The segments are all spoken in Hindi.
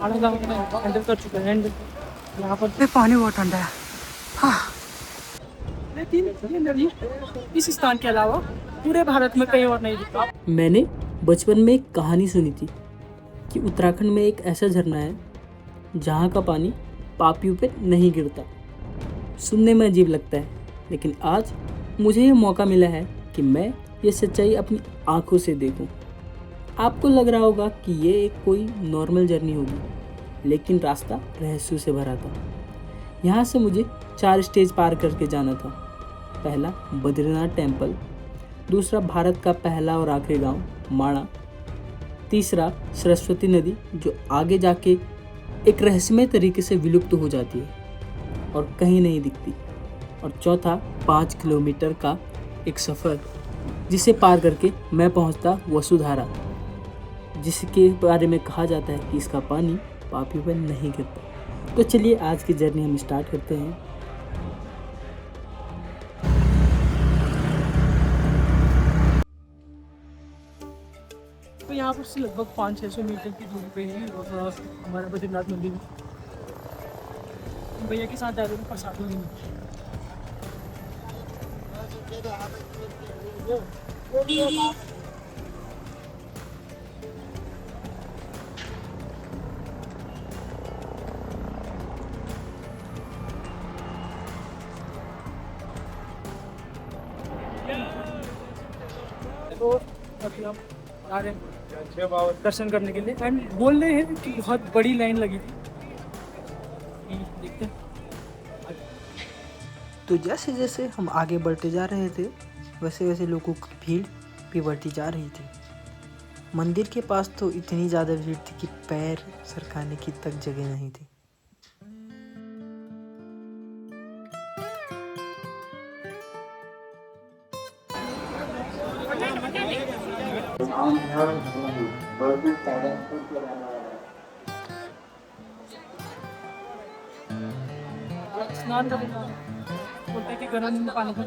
गाँव में एंटर कर चुके हैं एंड यहाँ पर पानी बहुत ठंडा है। हाँ। लेकिन ये नदी इस स्थान के अलावा पूरे भारत में कहीं और नहीं दिखता। मैंने बचपन में एक कहानी सुनी थी कि उत्तराखंड में एक ऐसा झरना है जहाँ का पानी पापियों पे नहीं गिरता। सुनने में अजीब लगता है, लेकिन आज मुझे ये मौका मिला है कि मैं ये सच्चाई अपनी आंखों से देखूं। आपको लग रहा होगा कि ये एक कोई नॉर्मल जर्नी होगी, लेकिन रास्ता रहस्यों से भरा था। यहाँ से मुझे 4 स्टेज पार करके जाना था। पहला बद्रीनाथ टेम्पल, दूसरा भारत का पहला और आखिरी गांव माणा, तीसरा सरस्वती नदी जो आगे जाके एक रहस्यमय तरीके से विलुप्त हो जाती है और कहीं नहीं दिखती, और चौथा 5 किलोमीटर का एक सफ़र जिसे पार करके मैं पहुंचता वसुधारा, जिसके बारे में कहा जाता है कि इसका पानी पापियों पर नहीं गिरता। तो चलिए आज की जर्नी हम स्टार्ट करते हैं। तो यहाँ पर से लगभग 500-600 मीटर की दूरी पे ही हमारा बद्रीनाथ मंदिर है। भैया के साथ जा रहे हैं प्रसाद लेने। तो अभी हम जा रहे हैं दर्शन करने के लिए एंड बोल रहे हैं कि बहुत बड़ी लाइन लगी थी। देखते हैं। तो जैसे जैसे हम आगे बढ़ते जा रहे थे वैसे वैसे लोगों की भीड़ भी बढ़ती जा रही थी। मंदिर के पास तो इतनी ज़्यादा भीड़ थी कि पैर सरकाने की तक जगह नहीं थी। स्नान करना बोलते हैं कि गर्म पानी का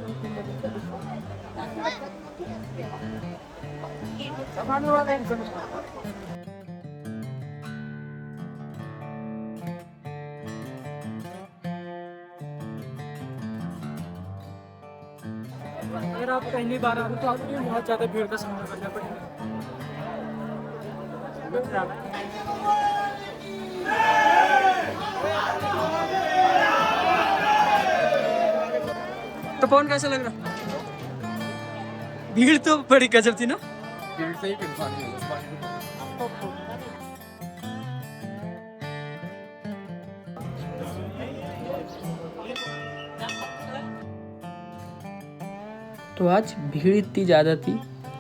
अगर आप पहली बार आ रहे तो आपको बहुत ज़्यादा भीड़ का सामना करना पड़ेगा। तो फोन कैसा लग रहा? भीड़ तो बड़ी गजब थी ना। भीड़ से ही तो आज भीड़ इतनी ज़्यादा थी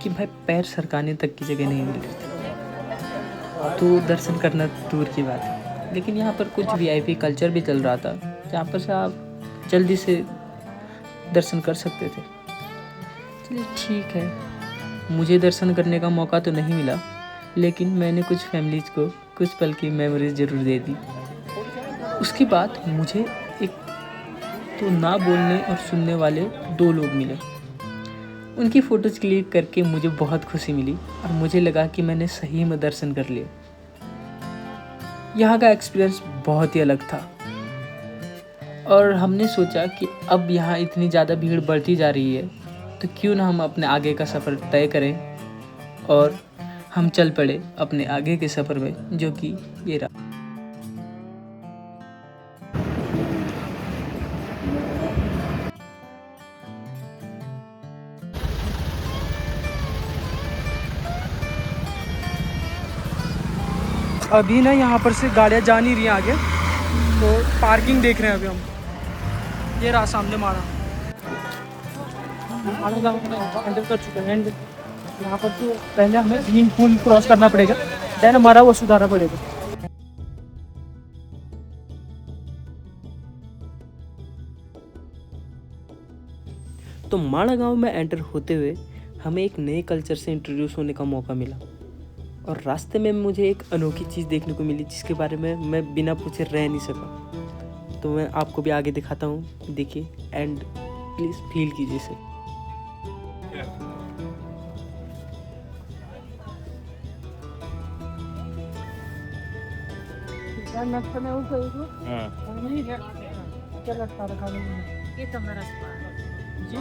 कि भाई पैर सरकाने तक की जगह नहीं मिल रही थी। तो दर्शन करना दूर की बात है, लेकिन यहाँ पर कुछ वीआईपी कल्चर भी चल रहा था जहाँ पर से आप जल्दी से दर्शन कर सकते थे। चलिए ठीक है, मुझे दर्शन करने का मौका तो नहीं मिला, लेकिन मैंने कुछ फैमिलीज़ को कुछ पल की मेमोरीज ज़रूर दे दी। उसके बाद मुझे एक तो ना बोलने और सुनने वाले 2 लोग मिले। उनकी फ़ोटोज़ क्लिक करके मुझे बहुत खुशी मिली और मुझे लगा कि मैंने सही में दर्शन कर लिए। यहाँ का एक्सपीरियंस बहुत ही अलग था और हमने सोचा कि अब यहाँ इतनी ज़्यादा भीड़ बढ़ती जा रही है तो क्यों ना हम अपने आगे का सफ़र तय करें, और हम चल पड़े अपने आगे के सफ़र में, जो कि ये रहा। अभी ना यहाँ पर से गाड़ियाँ जा नहीं रही आगे, तो पार्किंग देख रहे हैं अभी हम। ये रहा सामने माड़ा गाँव में एंटर कर चुके हैं एंड यहाँ पर तो पहले हमें ग्रीन पुल क्रॉस करना पड़ेगा, देन हमारा वसुधारा पड़ेगा। तो माड़ा गांव में एंटर होते हुए हमें एक नए कल्चर से इंट्रोड्यूस होने का मौका मिला और रास्ते में मुझे एक अनोखी चीज़ देखने को मिली जिसके बारे में मैं बिना पूछे रह नहीं सका। तो मैं आपको भी आगे दिखाता हूँ, देखिए एंड प्लीज़ फील कीजिए इसे। यार नाश्ता में वो कहीं को हाँ नहीं है क्या लगता है खाने में ये तो मेरा स्वाद जी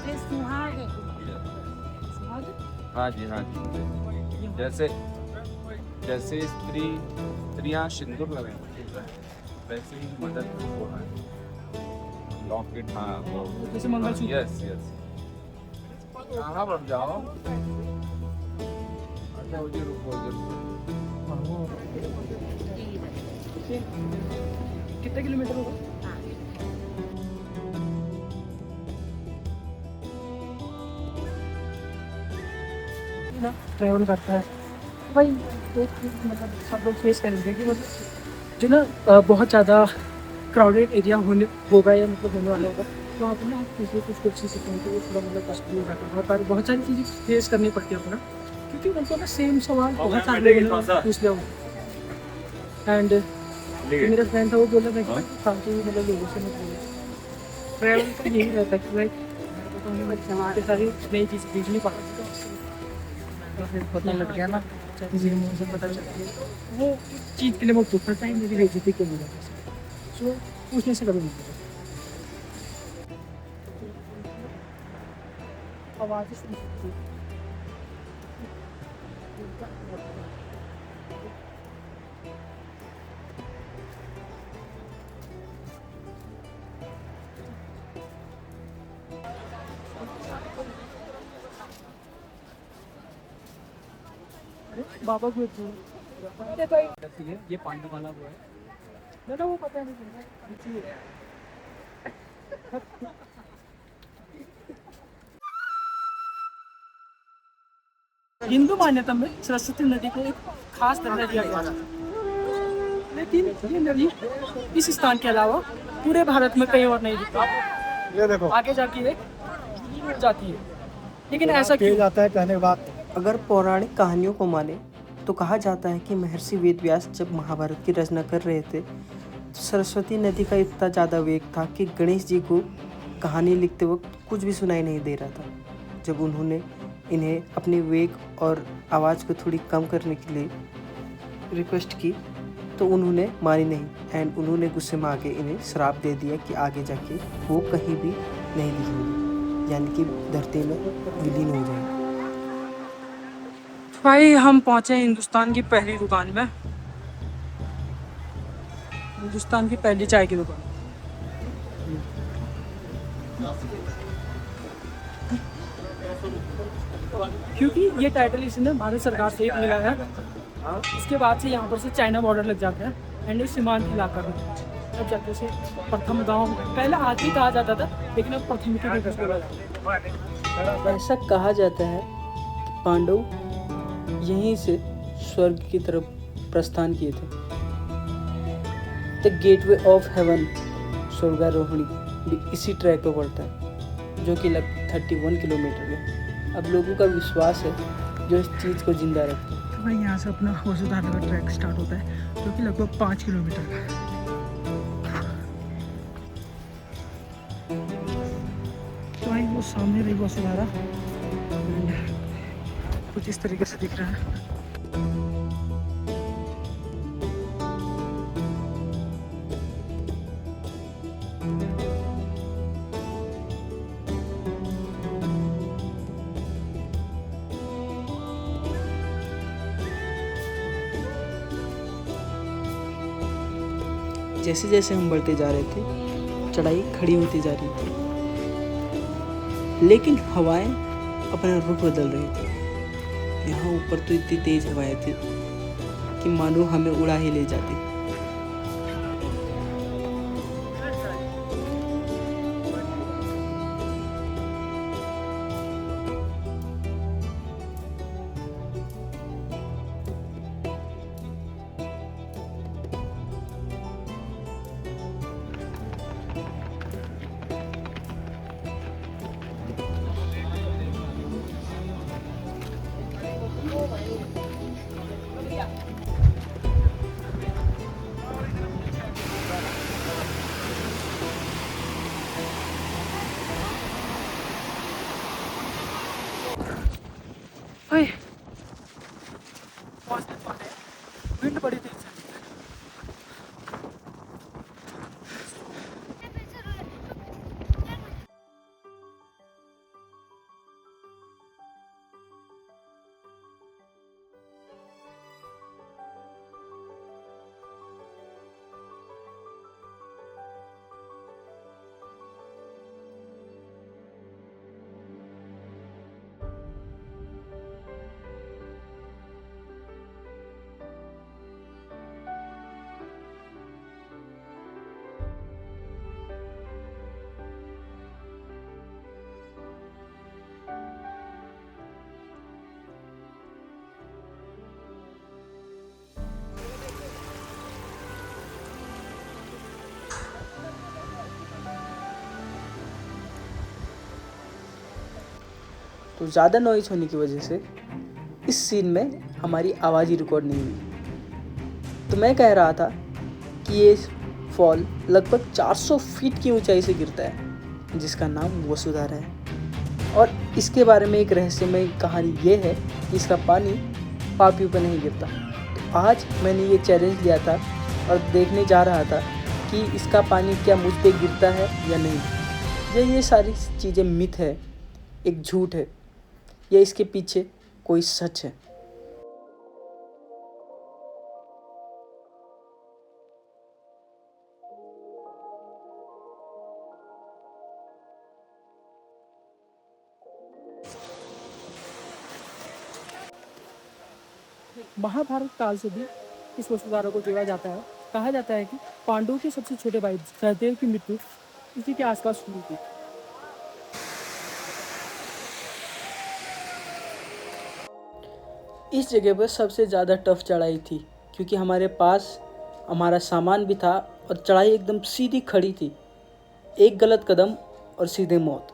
ये सुहाग है। आज हाँ जी हाँ जी। जैसे जैसे स्त्रियाँ सिंदूर लगाएंगी वैसे ही मदद हो रहा है लॉकेट। हाँ वो जैसे मंगलसूत्र यस यस। कहाँ बढ़ जाओ अच्छा हो जी रुको कितने किलोमीटर होगा ना ट्रैवल करता है भाई एक चीज़ मतलब सब लोग फेस करेंगे कि मतलब जो ना बहुत ज़्यादा क्राउडेड एरिया होगा या मतलब होने वाला होगा तो आप ना किसी कुछ चीज़ सीखेंगे तो थोड़ा मतलब कष्ट भी होगा बहुत सारी चीज़ें फेस करनी पड़ती है अपना क्योंकि उनको ना सेम सवाल बहुत सारे लोगों ने पूछ लिया होगा एंड मेरा फ्रेंड था वो बोला था कि फालतू मतलब लोगों से मत बोलो ट्रैवल का यही रहता है कि भाई सारी नई चीज़ सीख नहीं पाती तो फिर पता लग गया ना किसी को मुझे पता चल गया वो चीज़ के लिए वो पूछना चाहिए मेरी बेइज्जती क्यों मिला सो पूछने से कभी नहीं मिला आवाज़ ही सुन सकती है बाबा को अरे भाई ये पांडव वाला वो है ना वो पता नहीं हिंदू मान्यता में सरस्वती नदी को एक खास दर्जा दिया गया है लेकिन ये नदी इस स्थान के अलावा पूरे भारत में कहीं और नहीं दिखती ये देखो आगे जाके जाती है लेकिन ऐसा क्यों जाता है कहने के बाद अगर पौराणिक कहानियों को माने तो कहा जाता है कि महर्षि वेदव्यास जब महाभारत की रचना कर रहे थे तो सरस्वती नदी का इतना ज़्यादा वेग था कि गणेश जी को कहानी लिखते वक्त कुछ भी सुनाई नहीं दे रहा था। जब उन्होंने इन्हें अपनी वेग और आवाज़ को थोड़ी कम करने के लिए रिक्वेस्ट की तो उन्होंने मानी नहीं एंड उन्होंने गुस्से में आके इन्हें श्राप दे दिया कि आगे जाके वो कहीं भी नहीं दिखेंगे यानी कि धरती में विलीन हो जाएंगे। भाई हम पहुंचे हिंदुस्तान की पहली दुकान में हिंदुस्तान की पहली चाय की दुकान क्योंकि ये टाइटल इसने भारत सरकार से ही मिला है इसके बाद से यहाँ पर से चाइना बॉर्डर लग जाता है एंड ये सीमांत इलाका भी अब जाते से प्रथम गांव पहले आदि कहा जाता था लेकिन अब प्रथम के रूप में बोला जाता है। ऐसा कहा जाता है कि पांडव यहीं से स्वर्ग की तरफ प्रस्थान किए थे। The gateway of haven Swargarohini भी इसी ट्रैक पर पड़ता है जो कि लगभग 31 किलोमीटर है। अब लोगों का विश्वास है जो इस चीज़ को जिंदा रखते हैं। तो भाई यहाँ से अपना वसुधारा का ट्रैक स्टार्ट होता है जो कि लगभग 5 किलोमीटर का है। तो भाई वो सामने रही वसुधारा कुछ इस तरीके से दिख रहा है। जैसे जैसे हम बढ़ते जा रहे थे चढ़ाई खड़ी होती जा रही थी लेकिन हवाएं अपना रुख बदल रही थी। यहाँ ऊपर तो इतनी तेज हवाएं थी कि मानो हमें उड़ा ही ले जाती। विंड बड़ी तेज है तो ज़्यादा नॉइज़ होने की वजह से इस सीन में हमारी आवाज़ ही रिकॉर्ड नहीं हुई। तो मैं कह रहा था कि ये फॉल लगभग 400 फीट की ऊंचाई से गिरता है, जिसका नाम वसुधारा है। और इसके बारे में एक रहस्यमय कहानी ये है कि इसका पानी पापियों पर नहीं गिरता। तो आज मैंने ये चैलेंज लिया था और देखने जा रहा था कि इसका पानी क्या मुझ पे गिरता है या नहीं। ये सारी चीज़ें मिथ है, एक झूठ है, या इसके पीछे कोई सच है। महाभारत काल से भी इस वसुधारा को जोड़ा जाता है। कहा जाता है कि पांडवों के सबसे छोटे भाई सहदेव की मृत्यु इसी के आसपास हुई थी। इस जगह पर सबसे ज़्यादा टफ चढ़ाई थी, क्योंकि हमारे पास हमारा सामान भी था और चढ़ाई एकदम सीधी खड़ी थी। एक गलत कदम और सीधे मौत।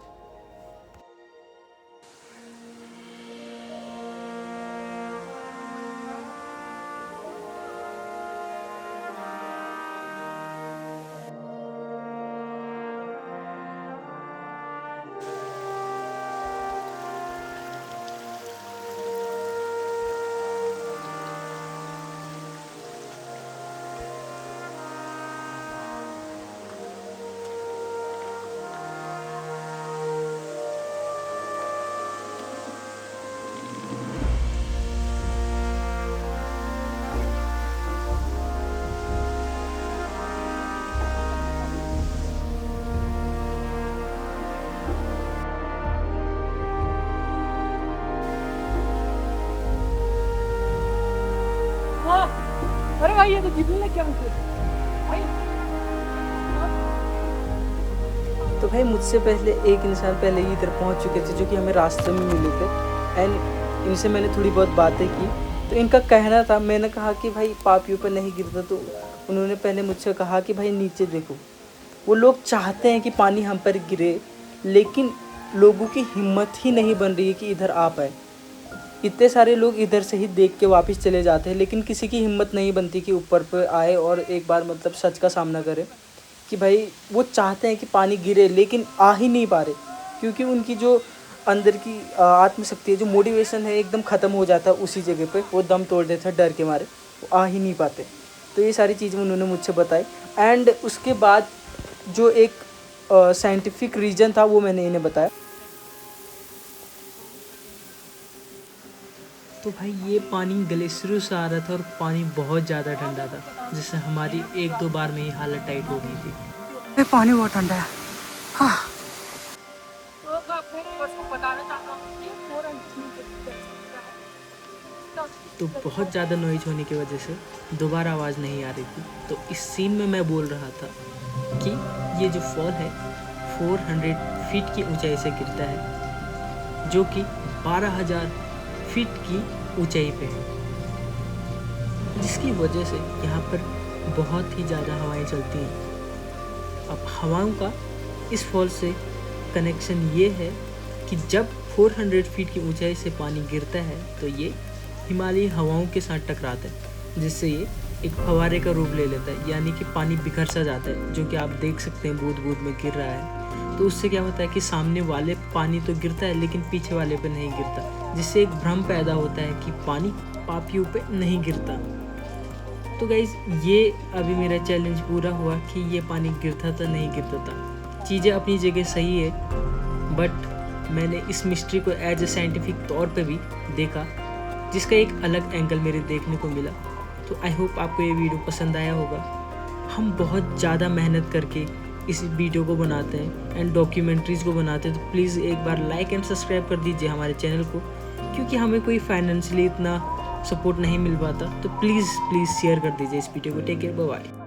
अरे भाई ये तो जीतने लग गया मुझे भाई। तो भाई मुझसे पहले एक इंसान पहले ही इधर पहुंच चुके थे, जो कि हमें रास्ते में मिले थे। एंड इनसे मैंने थोड़ी बहुत बातें की। तो इनका कहना था, मैंने कहा कि भाई पापियों पर नहीं गिरता, तो उन्होंने पहले मुझसे कहा कि भाई नीचे देखो। वो लोग चाहते हैं कि पानी हम पर गिरे, लेकिन लोगों की हिम्मत ही नहीं बन रही है कि इधर आ पाए। इतने सारे लोग इधर से ही देख के वापस चले जाते हैं, लेकिन किसी की हिम्मत नहीं बनती कि ऊपर पर आए और एक बार मतलब सच का सामना करे कि भाई वो चाहते हैं कि पानी गिरे, लेकिन आ ही नहीं पा रहे, क्योंकि उनकी जो अंदर की आत्मशक्ति है, जो मोटिवेशन है, एकदम ख़त्म हो जाता है उसी जगह पे। वो दम तोड़ देते हैं डर के मारे, वो आ ही नहीं पाते। तो ये सारी चीज़ें उन्होंने मुझसे बताई। एंड उसके बाद जो एक साइंटिफिक रीज़न था वो मैंने इन्हें बताया। तो भाई ये पानी ग्लेशियरों से आ रहा था और पानी बहुत ज़्यादा ठंडा था, जिससे हमारी 1-2 बार में ही हालत टाइट हो गई थी। ये पानी बहुत ठंडा है। हाँ। तो बहुत ज़्यादा नॉइज होने की वजह से दोबारा आवाज़ नहीं आ रही थी। तो इस सीन में मैं बोल रहा था कि ये जो फॉल है 400 फीट की ऊंचाई से गिरता है, जो कि 12,000 फीट की ऊंचाई पे है, जिसकी वजह से यहाँ पर बहुत ही ज़्यादा हवाएं चलती हैं। अब हवाओं का इस फॉल से कनेक्शन ये है कि जब 400 फीट की ऊंचाई से पानी गिरता है तो ये हिमालयी हवाओं के साथ टकराता है, जिससे ये एक फव्वारे का रूप ले लेता है, यानी कि पानी बिखर सा जाता है, जो कि आप देख सकते हैं बूंद बूंद में गिर रहा है। तो उससे क्या होता है कि सामने वाले पानी तो गिरता है, लेकिन पीछे वाले पे नहीं गिरता, जिससे एक भ्रम पैदा होता है कि पानी पापियों पे नहीं गिरता। तो गाइज ये अभी मेरा चैलेंज पूरा हुआ कि ये पानी गिरता था नहीं गिरता था। चीज़ें अपनी जगह सही है, बट मैंने इस मिस्ट्री को एज ए साइंटिफिक तौर पे भी देखा, जिसका एक अलग एंगल मेरे देखने को मिला। तो आई होप आपको ये वीडियो पसंद आया होगा। हम बहुत ज़्यादा मेहनत करके इस वीडियो को बनाते हैं एंड डॉक्यूमेंट्रीज़ को बनाते हैं, तो प्लीज़ एक बार लाइक एंड सब्सक्राइब कर दीजिए हमारे चैनल को, क्योंकि हमें कोई फाइनेंशियली इतना सपोर्ट नहीं मिल पाता। तो प्लीज़ शेयर कर दीजिए इस वीडियो को। Take care, bye bye.